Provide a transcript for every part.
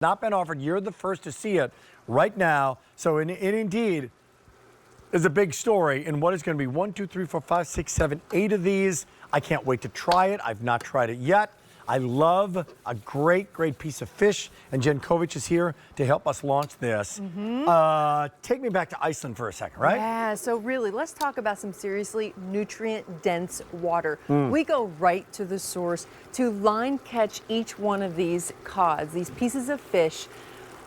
Not been offered. You're the first to see it right now. So it indeed is a big story in what is going to be 1, 2, 3, 4, 5, 6, 7, 8 of these. I can't wait to try it. I've not tried it yet. I love a great, great piece of fish, and Jen Kovic is here to help us launch this. Take me back to Iceland for a second, right? Yeah, so really, let's talk about some seriously nutrient-dense water. We go right to the source to line catch each one of these cods, these pieces of fish,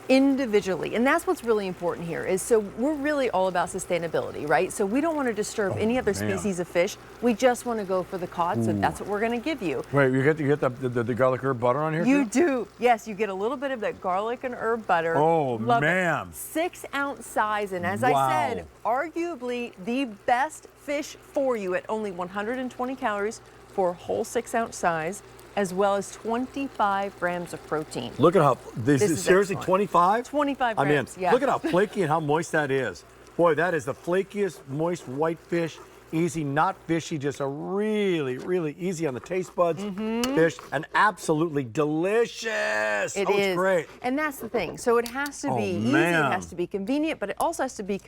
individually. And that's what's really important here is, so we're really all about sustainability, right? So we don't want to disturb any other species of fish. We just want to go for the cod, so that's what we're going to give you. Wait, you get the garlic herb butter on here You too? do. Yes, you get a little bit of that garlic and herb butter. Oh, Love man. it. 6-ounce size, and as I said, arguably the best fish for you at only 120 calories for a whole 6-ounce size, as well as 25 grams of protein. Look at how, this is seriously excellent. 25? 25 I mean, grams, yeah. look at how flaky and how moist that is. Boy, that is the flakiest, moist white fish. Easy, not fishy, just a really, really easy on the taste buds fish, and absolutely delicious. It is. It's great. And that's the thing. So it has to be easy, it has to be convenient, but it also has to be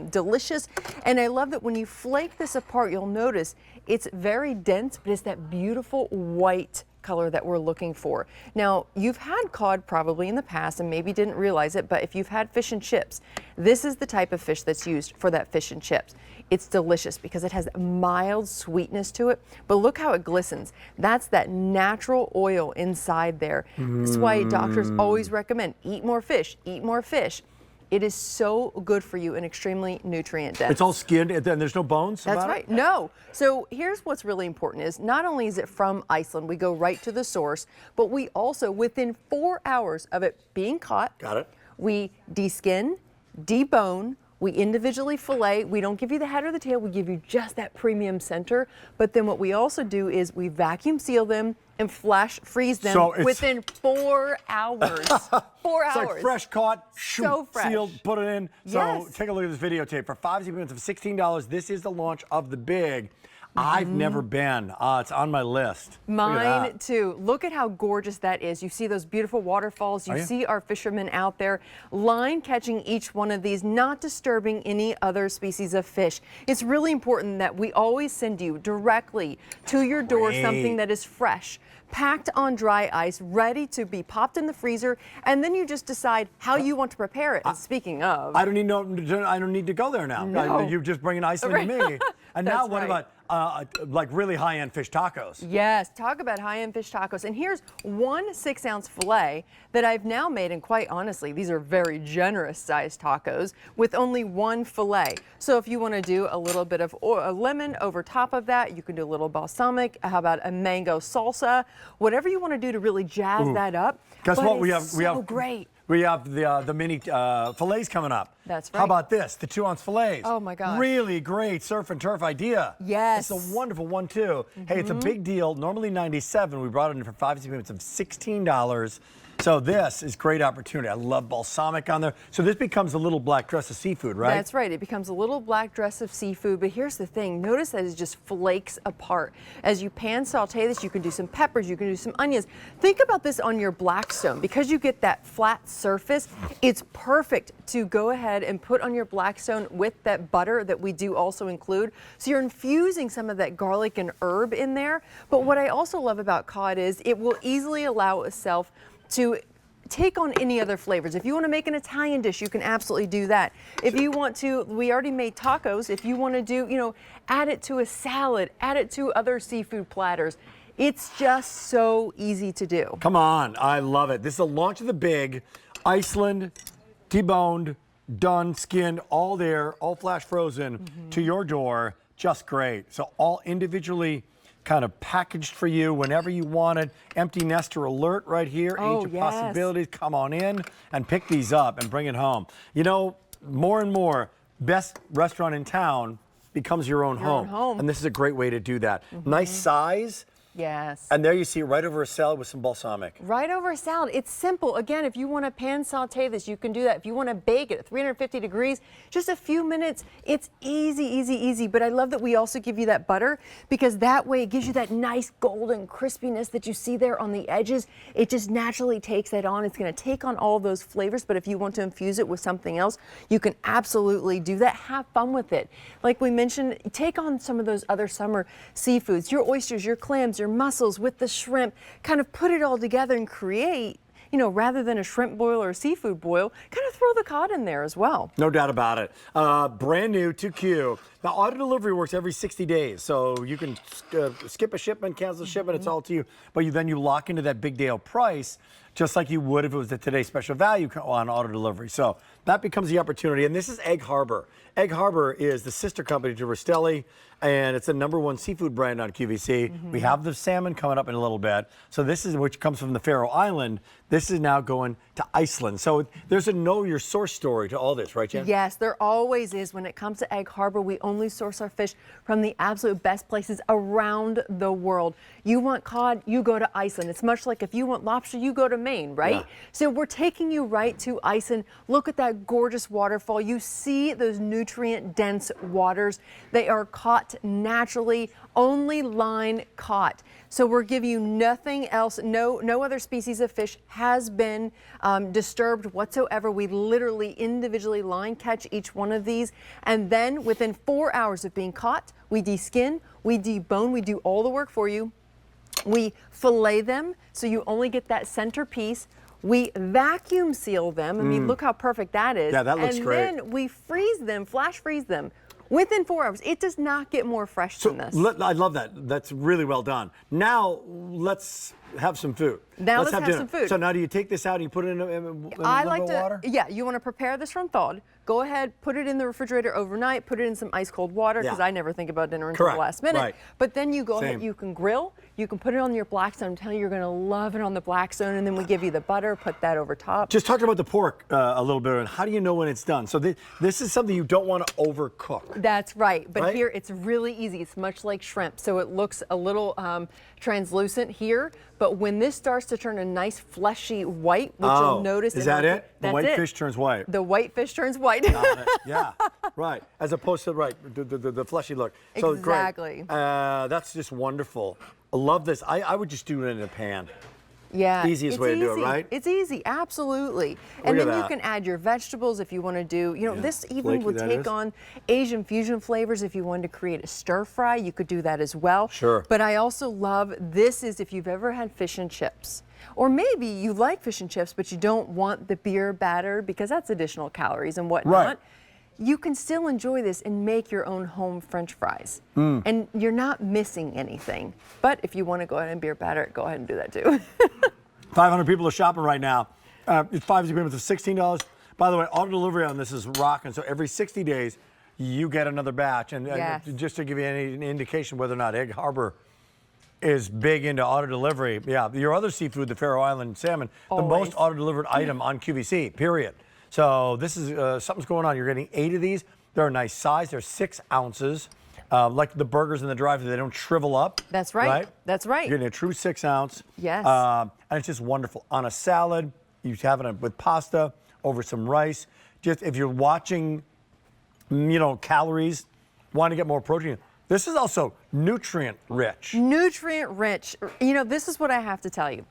delicious. And I love that when you flake this apart, you'll notice it's very dense, but it's that beautiful white color that we're looking for. Now, you've had cod probably in the past and maybe didn't realize it, but if you've had fish and chips, this is the type of fish that's used for that fish and chips. It's delicious because it has mild sweetness to it, but look how it glistens. That's that natural oil inside there. That's why doctors always recommend eat more fish, eat more fish. It is so good for you and extremely nutrient dense. It's all skinned and there's no bones That's about right. it? No. So here's what's really important is not only is it from Iceland, we go right to the source, but we also, within 4 hours of it being caught, we deskin, debone, we individually fillet. We don't give you the head or the tail. We give you just that premium center. But then what we also do is we vacuum seal them and flash freeze them within 4 hours. 4 hours. It's like fresh caught, so fresh. Sealed, put it in. So take a look at this videotape. For 5 minutes of $16, this is the launch of the big. I've never been. It's on my list. Mine too. Look at how gorgeous that is. You see those beautiful waterfalls. You see our fishermen out there line catching each one of these, not disturbing any other species of fish. It's really important that we always send you directly to your door something that is fresh, packed on dry ice, ready to be popped in the freezer, and then you just decide how you want to prepare it. And speaking of, I don't need to go there now. No. You just bring an Iceland to me. And now what about like really high-end fish tacos? Yes, talk about high-end fish tacos. And here's one 6-ounce fillet that I've now made, and quite honestly, these are very generous sized tacos with only one fillet. So if you want to do a little bit of a lemon over top of that, you can do a little balsamic. How about a mango salsa? Whatever you want to do to really jazz that up. Guess what? We have great. We have the mini fillets coming up. That's right. How about this? The 2-ounce fillets. Oh my gosh. Really great surf and turf idea. Yes. It's a wonderful one too. Hey, it's a big deal. Normally $97. We brought it in for 5 minutes of $16. So this is great opportunity. I love balsamic on there. So this becomes a little black dress of seafood, right? That's right. It becomes a little black dress of seafood. But here's the thing. Notice that it just flakes apart. As you pan saute this, you can do some peppers, you can do some onions. Think about this on your Blackstone. Because you get that flat surface, it's perfect to go ahead and put on your Blackstone with that butter that we do also include. So you're infusing some of that garlic and herb in there. But what I also love about cod is it will easily allow itself to take on any other flavors. If you want to make an Italian dish, you can absolutely do that. If you want to, we already made tacos. If you want to do, add it to a salad, add it to other seafood platters. It's just so easy to do. Come on, I love it. This is the launch of the big. Iceland, deboned, done, skinned, all there, all flash frozen to your door. Just great. So all individually kind of packaged for you whenever you want it. Empty nester alert right here. Age of possibilities. Come on in and pick these up and bring it home. More and more, best restaurant in town becomes your own home. And this is a great way to do that. Nice size. Yes. And there you see right over a salad with some balsamic. Right over a salad. It's simple. Again, if you want to pan saute this, you can do that. If you want to bake it at 350 degrees, just a few minutes, it's easy, easy, easy. But I love that we also give you that butter, because that way it gives you that nice golden crispiness that you see there on the edges. It just naturally takes that on. It's going to take on all those flavors, but if you want to infuse it with something else, you can absolutely do that. Have fun with it. Like we mentioned, take on some of those other summer seafoods, your oysters, your clams, your mussels with the shrimp, kind of put it all together and create, you know, rather than a shrimp boil or a seafood boil, kind of throw the cod in there as well. No doubt about it. Brand new to Q. Now, auto delivery works every 60 days, so you can skip a shipment, cancel a shipment, it's all to you. But then you lock into that big deal price, just like you would if it was a Today's Special Value on auto delivery. So that becomes the opportunity. And this is Egg Harbor. Egg Harbor is the sister company to Rastelli, and it's the #1 seafood brand on QVC. We have the salmon coming up in a little bit. So this is, which comes from the Faroe Island. This is now going to Iceland. So there's a know your source story to all this, right, Jen? Yes, there always is. When it comes to Egg Harbor, we only source our fish from the absolute best places around the world. You want cod, you go to Iceland. It's much like if you want lobster, you go to Maine, right? Yeah. So we're taking you right to Iceland. Look at that gorgeous waterfall. You see those nutrient-dense waters. They are caught naturally, only line caught. So we're giving you nothing else. No other species of fish has been disturbed whatsoever. We literally individually line catch each one of these. And then within 4 hours of being caught, we deskin, we debone, we do all the work for you. We fillet them, so you only get that center piece. We vacuum seal them. I mean, look how perfect that is. Yeah, that looks great. And then we freeze them, flash freeze them. Within 4 hours. It does not get more fresh than this. I love that. That's really well done. Now let's have some food. Now let's have dinner. some food. So now do you take this out and you put it in a little bit of water? Yeah, you want to prepare this from thawed. Go ahead, put it in the refrigerator overnight, put it in some ice cold water, because Yeah. I never think about dinner until Correct. the last minute. Right. But then you go Same. ahead, you can grill, you can put it on your Blackstone. I'm telling you, you're going to love it on the Blackstone, and then we give you the butter, put that over top. Just talking about the pork a little bit, and how do you know when it's done? So this is something you don't want to overcook. That's right, but Right? here it's really easy. It's much like shrimp, so it looks a little translucent here, but when this starts to turn a nice fleshy white, which you'll notice. Is that it? The That's white it. fish turns white. The white fish turns white. Got it. Yeah, right. As opposed to the fleshy look. So Exactly. Great. That's just wonderful. I love this. I would just do it in a pan. Yeah, Easiest it's way to do it, easy. right? It's easy, absolutely. And Look then at you that. can add your vegetables if you want to do, you know, this even flaky would that take is. on Asian fusion flavors. If you wanted to create a stir fry, you could do that as well. Sure. But I also love, this is if you've ever had fish and chips. Or maybe you like fish and chips, but you don't want the beer batter because that's additional calories and whatnot. Right. You can still enjoy this and make your own home French fries. And you're not missing anything. But if you want to go ahead and beer batter it, go ahead and do that too. 500 people are shopping right now. It's 5 agreements of $16. By the way, auto delivery on this is rocking. So every 60 days, you get another batch. And Yes. just to give you any indication whether or not Egg Harbor is big into auto delivery. Yeah, your other seafood, the Faroe Island salmon, the Always. most auto delivered item on QVC, period. So this is, something's going on. You're getting 8 of these. They're a nice size. They're 6 ounces. Like the burgers in the drive-thru, they don't shrivel up. That's right. That's right. You're getting a true 6 ounce. Yes. And it's just wonderful. On a salad, you have it with pasta, over some rice. Just if you're watching, you know, calories, want to get more protein. This is also nutrient rich. Nutrient rich. You know, this is what I have to tell you.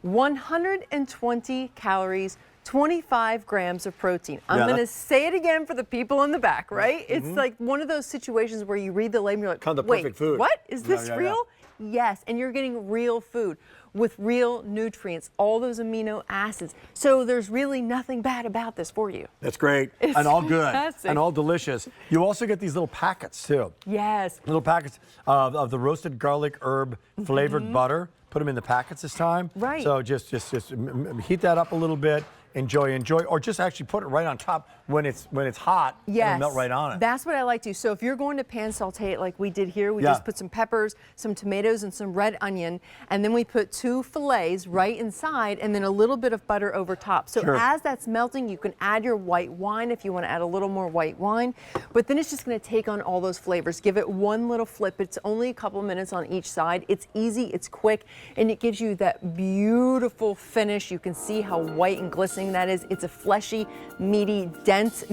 120 calories, 25 grams of protein. I'm Yeah, going to that's- say it again for the people in the back, right? It's like one of those situations where you read the label and you're like, Kind of the wait, perfect food. what? Is Yeah, this yeah, yeah. real? Yes, and you're getting real food with real nutrients, all those amino acids. So there's really nothing bad about this for you. That's great. It's and all good. fantastic. And all delicious. You also get these little packets too. Yes. Little packets of the roasted garlic herb flavored butter. Put them in the packets this time. Right. So just heat that up a little bit enjoy, or just actually put it right on top when it's hot. Yes, It'll melt right on it. That's what I like to do. So if you're going to pan saute it like we did here, we Yeah. just put some peppers, some tomatoes, and some red onion, and then we put 2 fillets right inside, and then a little bit of butter over top. So Sure. as that's melting, you can add your white wine if you want to add a little more white wine, but then it's just going to take on all those flavors. Give it one little flip. It's only a couple minutes on each side. It's easy, it's quick, and it gives you that beautiful finish. You can see how white and glistening that is. It's a fleshy, meaty, dense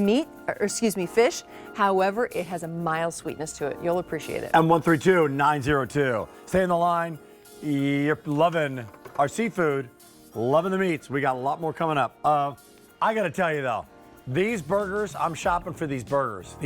fish. However, it has a mild sweetness to it. You'll appreciate it. M132-902. Stay in the line. You're loving our seafood, loving the meats. We got a lot more coming up. I got to tell you though, these burgers, I'm shopping for these burgers.